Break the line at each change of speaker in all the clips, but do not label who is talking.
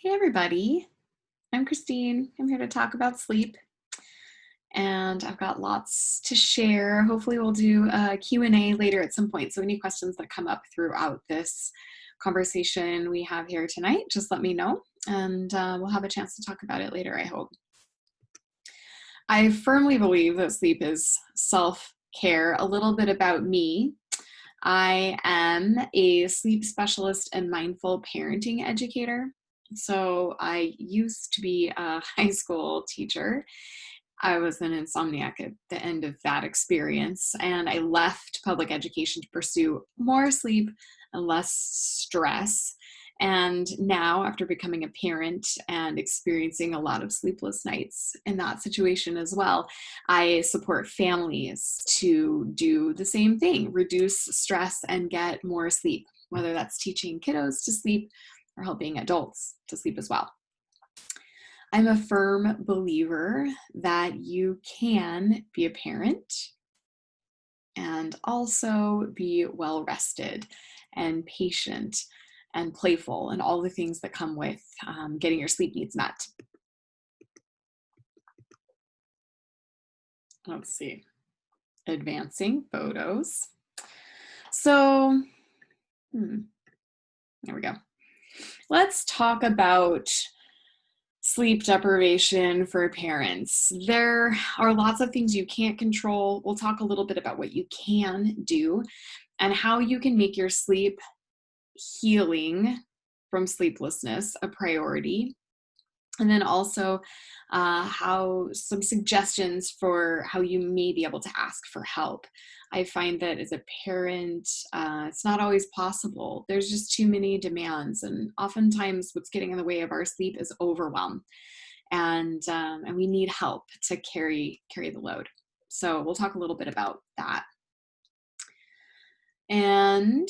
Hey everybody, I'm Christine. I'm here to talk about sleep and I've got lots to share. Hopefully we'll do a Q&A later at some point. So any questions that come up throughout this conversation we have here tonight, just let me know and we'll have a chance to talk about it later, I hope. I firmly believe that sleep is self-care. A little bit about me. I am a sleep specialist and mindful parenting educator. So I used to be a high school teacher. I was an insomniac at the end of that experience, and I left public education to pursue more sleep and less stress. And now, after becoming a parent and experiencing a lot of sleepless nights in that situation as well, I support families to do the same thing, reduce stress and get more sleep, whether that's teaching kiddos to sleep or helping adults to sleep as well. I'm a firm believer that you can be a parent and also be well rested and patient and playful and all the things that come with getting your sleep needs met. Let's see, advancing photos. So, there we go. Let's talk about sleep deprivation for parents. There are lots of things you can't control. We'll talk a little bit about what you can do and how you can make your sleep healing from sleeplessness a priority. And then also how some suggestions for how you may be able to ask for help. I find that as a parent, it's not always possible. There's just too many demands, and oftentimes what's getting in the way of our sleep is overwhelm, and we need help to carry the load. So we'll talk a little bit about that. And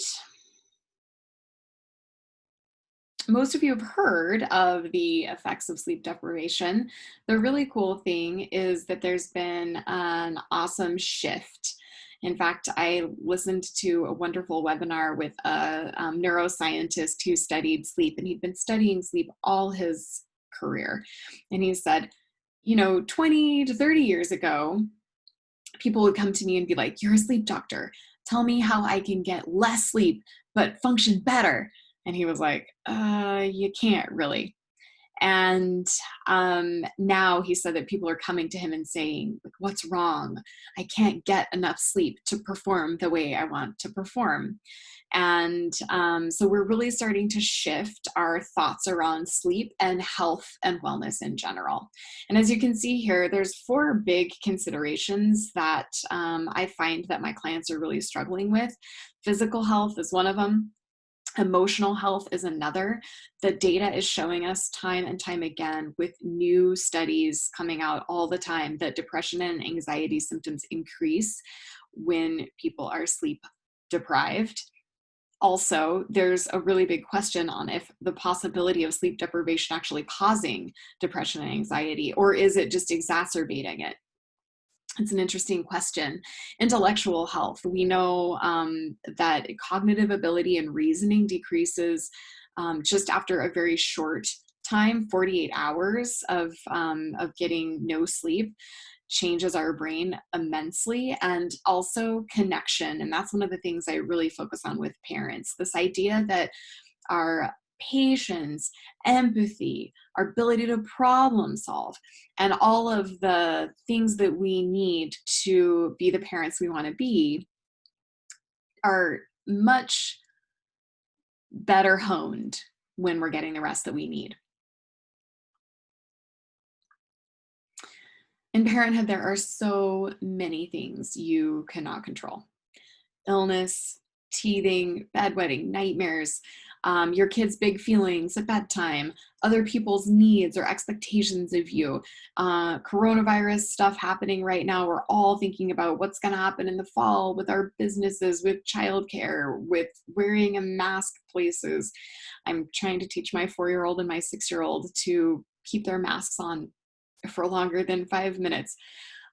most of you have heard of the effects of sleep deprivation. The really cool thing is that there's been an awesome shift. In fact, I listened to a wonderful webinar with a neuroscientist who studied sleep, and he'd been studying sleep all his career. And he said, 20 to 30 years ago, people would come to me and be like, "You're a sleep doctor. Tell me how I can get less sleep, but function better." And he was like, you can't really. And now he said that people are coming to him and saying, "What's wrong? I can't get enough sleep to perform the way I want to perform." And so we're really starting to shift our thoughts around sleep and health and wellness in general. And as you can see here, there's 4 big considerations that I find that my clients are really struggling with. Physical health is one of them. Emotional health is another. The data is showing us time and time again with new studies coming out all the time that depression and anxiety symptoms increase when people are sleep deprived. Also, there's a really big question on if the possibility of sleep deprivation actually causing depression and anxiety, or is it just exacerbating it? It's an interesting question. Intellectual health. We know that cognitive ability and reasoning decreases just after a very short time. 48 hours of getting no sleep changes our brain immensely, and also connection. And that's one of the things I really focus on with parents. This idea that our patience, empathy, our ability to problem solve, and all of the things that we need to be the parents we want to be are much better honed when we're getting the rest that we need. In parenthood, there are so many things you cannot control. Illness, teething, bedwetting, nightmares, your kids' big feelings at bedtime, other people's needs or expectations of you, coronavirus stuff happening right now. We're all thinking about what's going to happen in the fall with our businesses, with childcare, with wearing a mask places. I'm trying to teach my 4-year-old and my 6-year-old to keep their masks on for longer than 5 minutes.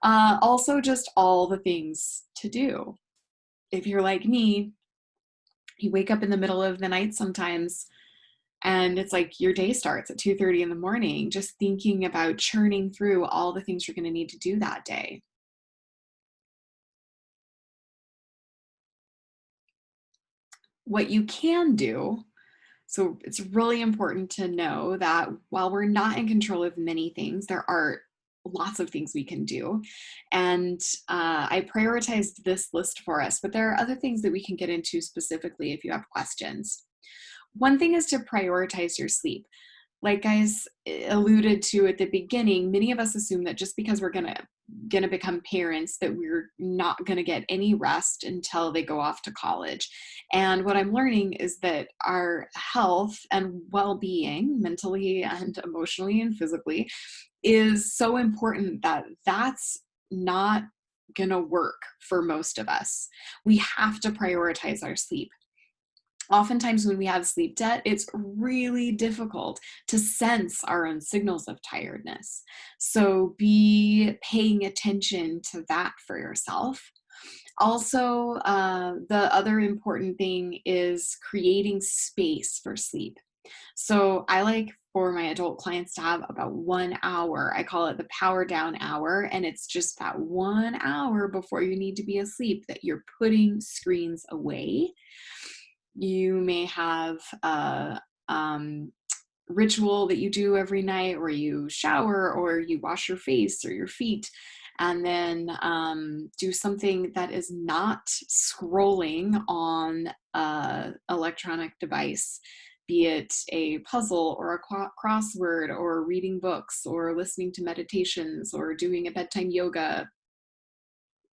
Also, just all the things to do. If you're like me, you wake up in the middle of the night sometimes And it's like your day starts at 2:30 in the morning, just thinking about churning through all the things you're going to need to do that day. What you can do, so it's really important to know that while we're not in control of many things, there are lots of things we can do. And I prioritized this list for us, but there are other things that we can get into specifically if you have questions. One thing is to prioritize your sleep. Like I alluded to at the beginning, many of us assume that just because we're gonna become parents, that we're not gonna get any rest until they go off to college. And what I'm learning is that our health and well-being, mentally and emotionally and physically, is so important that that's not gonna work for most of us. We have to prioritize our sleep. Oftentimes when we have sleep debt, it's really difficult to sense our own signals of tiredness. So be paying attention to that for yourself. Also, the other important thing is creating space for sleep. So I like for my adult clients to have about 1 hour. I call it the power down hour. And it's just that 1 hour before you need to be asleep that you're putting screens away. You may have a ritual that you do every night, or you shower, or you wash your face or your feet, and then do something that is not scrolling on a electronic device, be it a puzzle or a crossword or reading books or listening to meditations or doing a bedtime yoga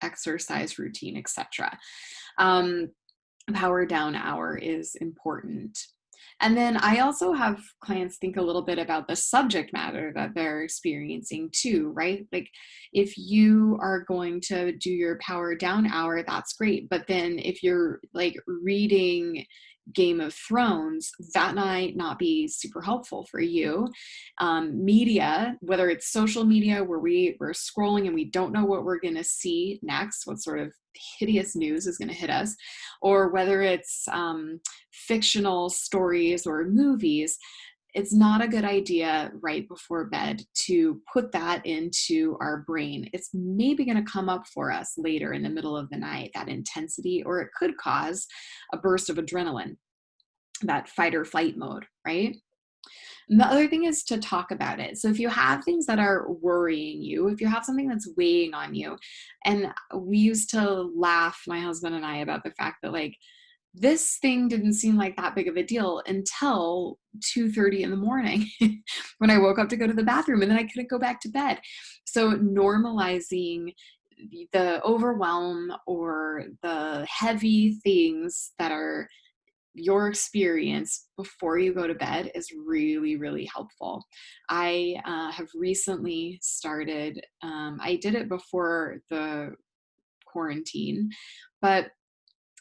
exercise routine, etc. Um, Power down hour is important. And then I also have clients think a little bit about the subject matter that they're experiencing too, right? Like if you are going to do your power down hour, that's great. But then if you're like reading Game of Thrones, that might not be super helpful for you. Media, whether it's social media where we're scrolling and we don't know what we're going to see next, what sort of hideous news is going to hit us, or whether it's fictional stories or movies, it's not a good idea right before bed to put that into our brain. It's maybe going to come up for us later in the middle of the night, that intensity, or it could cause a burst of adrenaline, that fight or flight mode, right? And the other thing is to talk about it. So if you have things that are worrying you, if you have something that's weighing on you, and we used to laugh, my husband and I, about the fact that like this thing didn't seem like that big of a deal until 2:30 in the morning when I woke up to go to the bathroom and then I couldn't go back to bed. So normalizing the overwhelm or the heavy things that are your experience before you go to bed is really, really helpful. I have recently started, I did it before the quarantine, but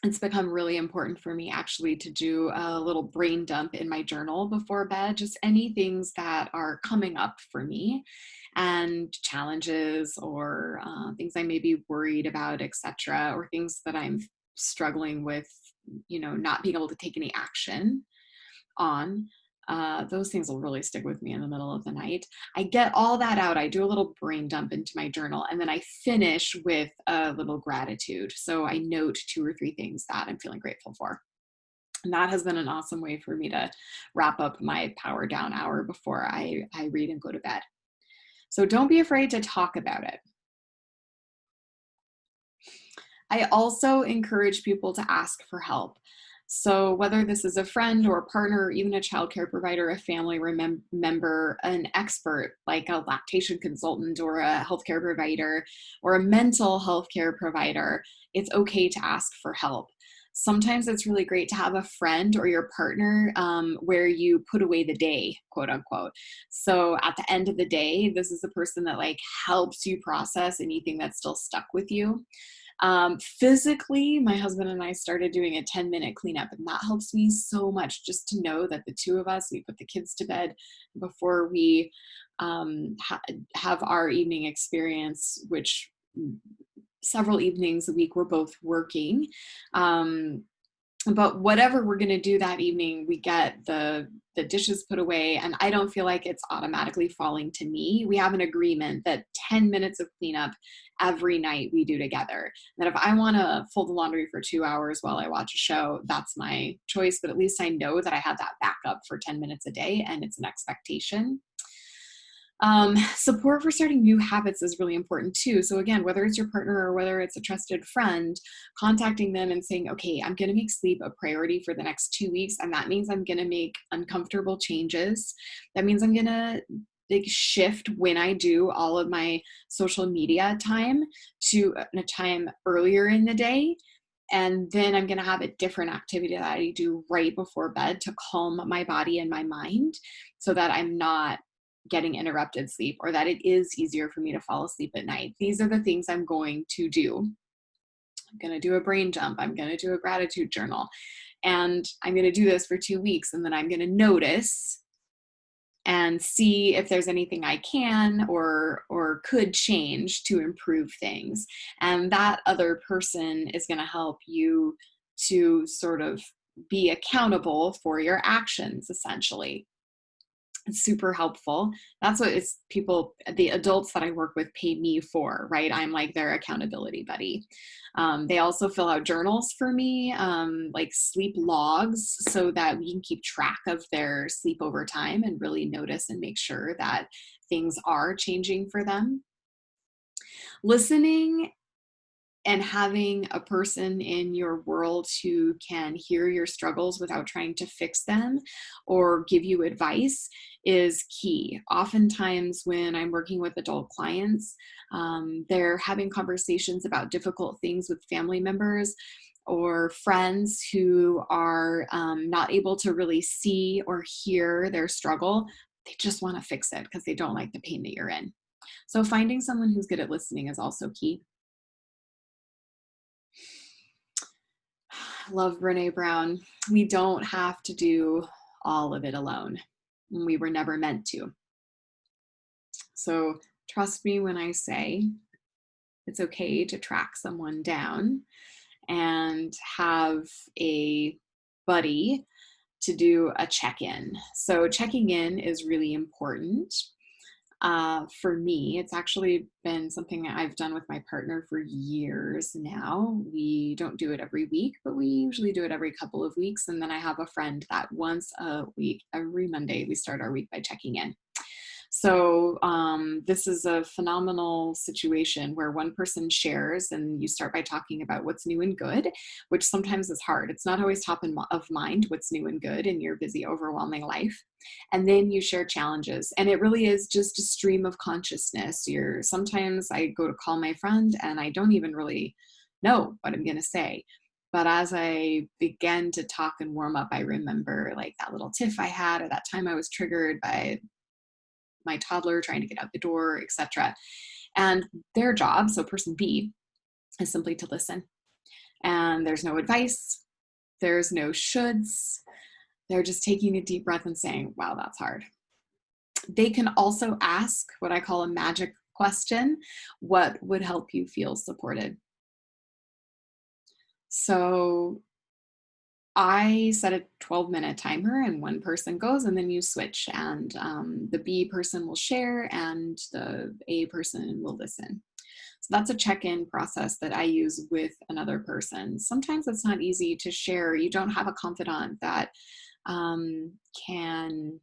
it's become really important for me actually to do a little brain dump in my journal before bed, just any things that are coming up for me and challenges or things I may be worried about, etc., or things that I'm struggling with, not being able to take any action on. Those things will really stick with me in the middle of the night. I get all that out. I do a little brain dump into my journal, and then I finish with a little gratitude. So I note 2 or 3 things that I'm feeling grateful for. And that has been an awesome way for me to wrap up my power down hour before I read and go to bed. So don't be afraid to talk about it. I also encourage people to ask for help. So, whether this is a friend or a partner, or even a childcare provider, a family member, an expert like a lactation consultant or a healthcare provider or a mental health care provider, it's okay to ask for help. Sometimes it's really great to have a friend or your partner where you put away the day, quote unquote. So at the end of the day, this is the person that like helps you process anything that's still stuck with you. Physically, my husband and I started doing a 10-minute cleanup, and that helps me so much just to know that the two of us, we put the kids to bed before we have our evening experience, which several evenings a week we're both working. Um, But whatever we're going to do that evening, we get the dishes put away, and I don't feel like it's automatically falling to me. We have an agreement that 10 minutes of cleanup every night we do together. That if I want to fold the laundry for 2 hours while I watch a show, that's my choice, but at least I know that I have that backup for 10 minutes a day, and it's an expectation. Support for starting new habits is really important too. So again, whether it's your partner or whether it's a trusted friend, contacting them and saying, okay, I'm going to make sleep a priority for the next 2 weeks. And that means I'm going to make uncomfortable changes. That means I'm going to shift when I do all of my social media time to a time earlier in the day. And then I'm going to have a different activity that I do right before bed to calm my body and my mind so that I'm not getting interrupted sleep, or that it is easier for me to fall asleep at night. These are the things I'm going to do. I'm going to do a brain dump. I'm going to do a gratitude journal. And I'm going to do this for 2 weeks. And then I'm going to notice and see if there's anything I can or could change to improve things. And that other person is going to help you to sort of be accountable for your actions, essentially. It's super helpful. That's what it's people, the adults that I work with pay me for, right? I'm like their accountability buddy. They also fill out journals for me, like sleep logs, so that we can keep track of their sleep over time and really notice and make sure that things are changing for them. Listening and having a person in your world who can hear your struggles without trying to fix them or give you advice is key. Oftentimes when I'm working with adult clients, they're having conversations about difficult things with family members or friends who are not able to really see or hear their struggle. They just want to fix it because they don't like the pain that you're in. So finding someone who's good at listening is also key. Love Brene Brown. We don't have to do all of it alone. We were never meant to. So trust me when I say it's okay to track someone down and have a buddy to do a check-in. So checking in is really important. For me, it's actually been something that I've done with my partner for years now. We don't do it every week, but we usually do it every couple of weeks. And then I have a friend that once a week, every Monday, we start our week by checking in. So this is a phenomenal situation where one person shares and you start by talking about what's new and good, which sometimes is hard. It's not always top of mind what's new and good in your busy, overwhelming life. And then you share challenges. And it really is just a stream of consciousness. Sometimes I go to call my friend and I don't even really know what I'm going to say. But as I began to talk and warm up, I remember like that little tiff I had, or that time I was triggered by my toddler trying to get out the door, etc. And their job, so person B, is simply to listen. And there's no advice. There's no shoulds. They're just taking a deep breath and saying, wow, that's hard. They can also ask what I call a magic question. What would help you feel supported? So I set a 12-minute timer and one person goes and then you switch, and the B person will share and the A person will listen. So that's a check-in process that I use with another person. Sometimes it's not easy to share. You don't have a confidant that can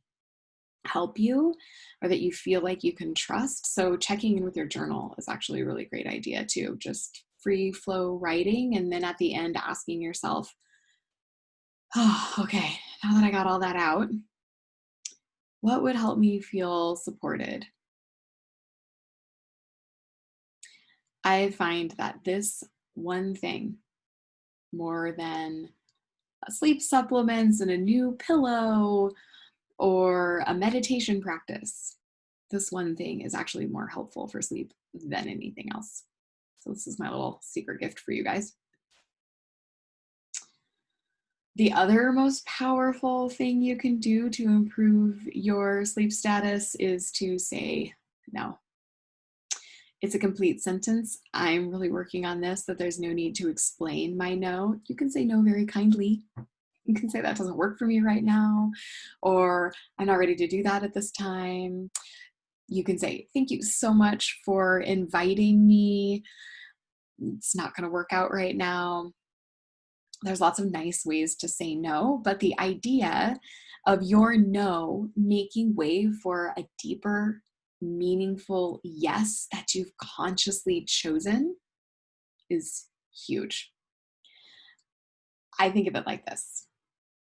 help you or that you feel like you can trust. So checking in with your journal is actually a really great idea too. Just free flow writing, and then at the end asking yourself, oh, okay, now that I got all that out, what would help me feel supported? I find that this one thing, more than sleep supplements and a new pillow or a meditation practice, this one thing is actually more helpful for sleep than anything else. So this is my little secret gift for you guys. The other most powerful thing you can do to improve your sleep status is to say no. It's a complete sentence. I'm really working on this, that there's no need to explain my no. You can say no very kindly. You can say that doesn't work for me right now, or I'm not ready to do that at this time. You can say, thank you so much for inviting me. It's not going to work out right now. There's lots of nice ways to say no, but the idea of your no making way for a deeper, meaningful yes that you've consciously chosen is huge. I think of it like this.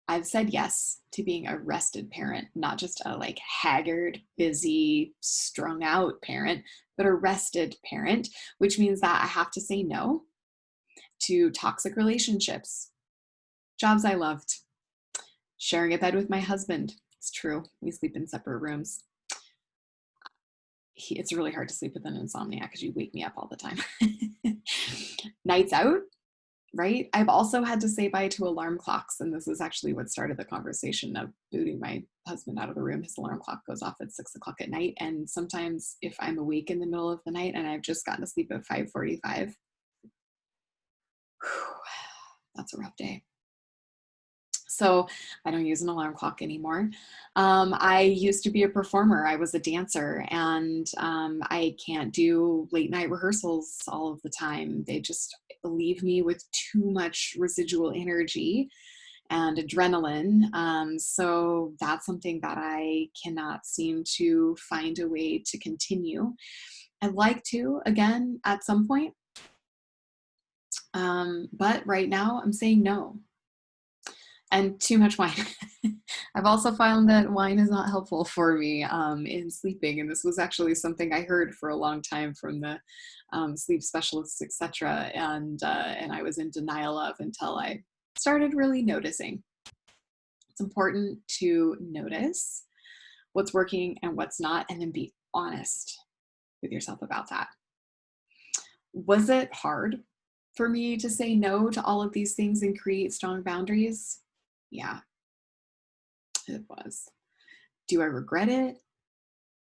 I've said yes to being a rested parent, not just a like haggard, busy, strung out parent, but a rested parent, which means that I have to say no to toxic relationships, jobs I loved, sharing a bed with my husband. It's true. We sleep in separate rooms. It's really hard to sleep with an insomniac because you wake me up all the time. Nights out, right? I've also had to say bye to alarm clocks. And this is actually what started the conversation of booting my husband out of the room. His alarm clock goes off at 6 o'clock at night. And sometimes if I'm awake in the middle of the night and I've just gotten to sleep at 5:45, that's a rough day. So I don't use an alarm clock anymore. I used to be a performer. I was a dancer, and I can't do late night rehearsals all of the time. They just leave me with too much residual energy and adrenaline. So that's something that I cannot seem to find a way to continue. I'd like to, again, at some point. But right now I'm saying no. And too much wine. I've also found that wine is not helpful for me in sleeping. And this was actually something I heard for a long time from the sleep specialists, etc. And I was in denial of until I started really noticing. It's important to notice what's working and what's not, and then be honest with yourself about that. Was it hard for me to say no to all of these things and create strong boundaries? Yeah, it was. Do I regret it?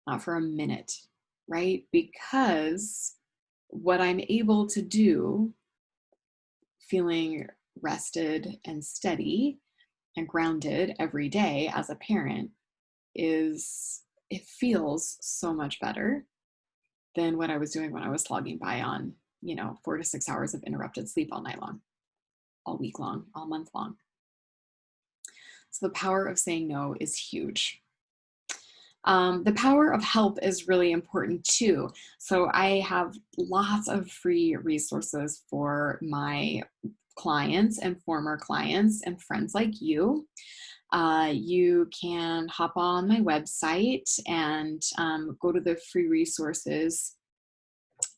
Not for a minute, right? Because what I'm able to do, feeling rested and steady and grounded every day as a parent, is it feels so much better than what I was doing when I was slogging by on, 4 to 6 hours of interrupted sleep all night long, all week long, all month long. So the power of saying no is huge. The power of help is really important too. So I have lots of free resources for my clients and former clients and friends like you. You can hop on my website and go to the free resources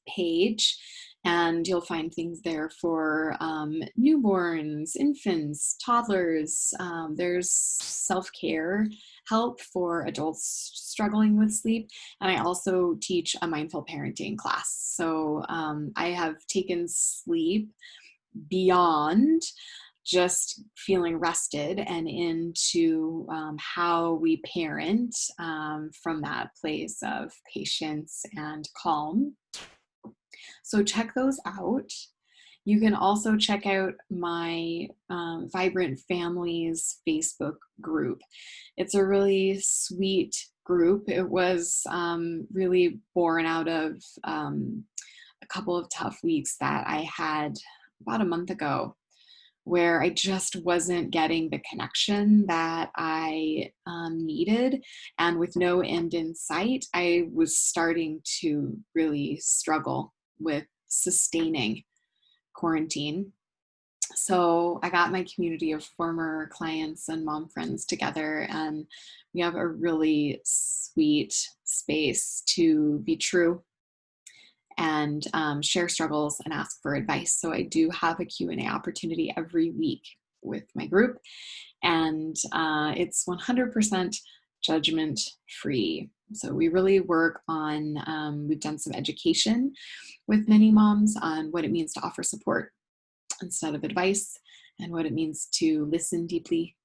page, and you'll find things there for newborns, infants, toddlers. There's self-care help for adults struggling with sleep. And I also teach a mindful parenting class. So I have taken sleep beyond just feeling rested and into how we parent from that place of patience and calm. So check those out. You can also check out my Vibrant Families Facebook group. It's a really sweet group. It was really born out of a couple of tough weeks that I had about a month ago, where I just wasn't getting the connection that I needed. And with no end in sight, I was starting to really struggle with sustaining quarantine. So I got my community of former clients and mom friends together, and we have a really sweet space to be true and share struggles and ask for advice. So I do have a Q&A opportunity every week with my group, and it's 100% judgment free. So we really work on, we've done some education with many moms on what it means to offer support instead of advice, and what it means to listen deeply.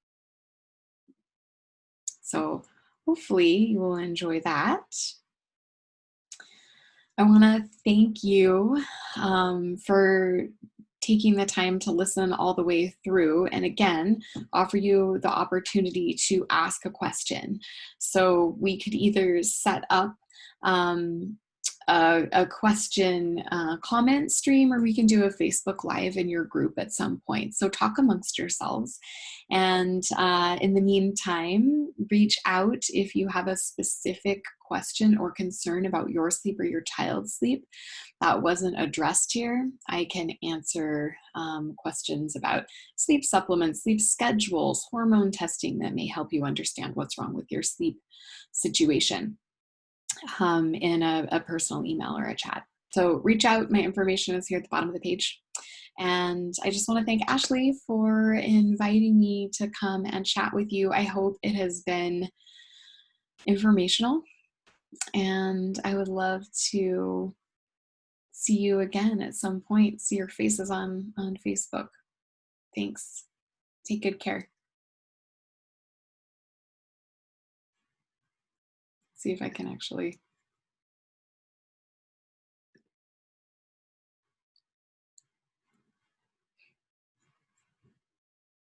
So hopefully you will enjoy that. I want to thank you for taking the time to listen all the way through, and again, offer you the opportunity to ask a question. So we could either set up um, a question comment stream, or we can do a Facebook Live in your group at some point. So talk amongst yourselves. And in the meantime, reach out if you have a specific question or concern about your sleep or your child's sleep that wasn't addressed here. I can answer questions about sleep supplements, sleep schedules, hormone testing that may help you understand what's wrong with your sleep situation in a personal email or a chat. So reach out. My information is here at the bottom of the page. And I just want to thank Ashley for inviting me to come and chat with you. I hope it has been informational, and I would love to see you again at some point, see your faces on Facebook. Thanks. Take good care. See if I can actually